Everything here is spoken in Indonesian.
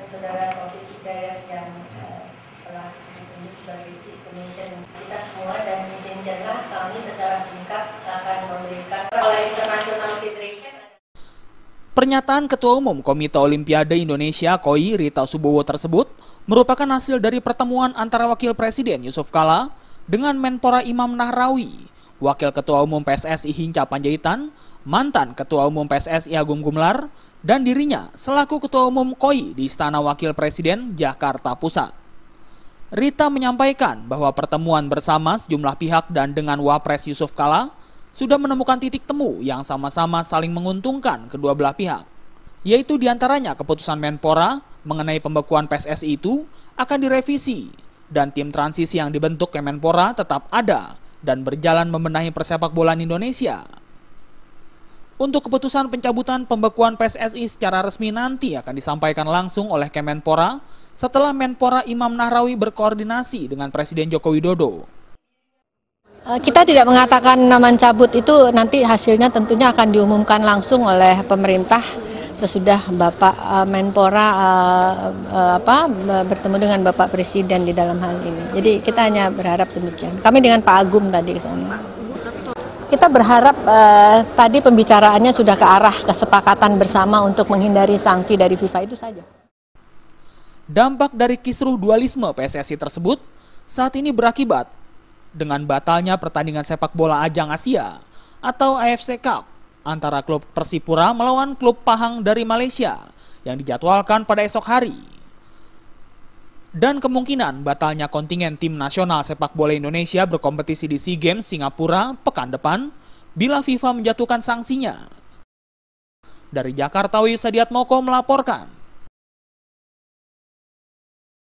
Saudara Taufik Hidayat yang telah ditunjuk sebagai Chief Commission. Kita semua dan messengerlah kami secara singkat akan memberikan oleh International Federation. Pernyataan Ketua Umum Komite Olimpiade Indonesia KOI Rita Subowo tersebut merupakan hasil dari pertemuan antara Wakil Presiden Yusuf Kala dengan Menpora Imam Nahrawi, Wakil Ketua Umum PSSI Hinca Panjaitan, mantan Ketua Umum PSSI Agung Gumelar, dan dirinya selaku Ketua Umum KOI di Istana Wakil Presiden Jakarta Pusat. Rita menyampaikan bahwa pertemuan bersama sejumlah pihak dan dengan Wapres Yusuf Kala sudah menemukan titik temu yang sama-sama saling menguntungkan kedua belah pihak, yaitu diantaranya keputusan Menpora mengenai pembekuan PSSI itu akan direvisi dan tim transisi yang dibentuk Kemenpora tetap ada dan berjalan membenahi persepak bolaan Indonesia. Untuk keputusan pencabutan pembekuan PSSI secara resmi nanti akan disampaikan langsung oleh Kemenpora setelah Menpora Imam Nahrawi berkoordinasi dengan Presiden Joko Widodo. Kita tidak mengatakan mencabut itu, nanti hasilnya tentunya akan diumumkan langsung oleh pemerintah sesudah Bapak Menpora bertemu dengan Bapak Presiden di dalam hal ini. Jadi kita hanya berharap demikian. Kami dengan Pak Agum tadi ke sana. Kita berharap tadi pembicaraannya sudah ke arah kesepakatan bersama untuk menghindari sanksi dari FIFA, itu saja. Dampak dari kisruh dualisme PSSI tersebut saat ini berakibat dengan batalnya pertandingan sepak bola Ajang Asia atau AFC Cup antara klub Persipura melawan klub Pahang dari Malaysia yang dijadwalkan pada esok hari. Dan kemungkinan batalnya kontingen tim nasional sepak bola Indonesia berkompetisi di SEA Games Singapura pekan depan bila FIFA menjatuhkan sanksinya. Dari Jakarta, Wisadiat Moko melaporkan.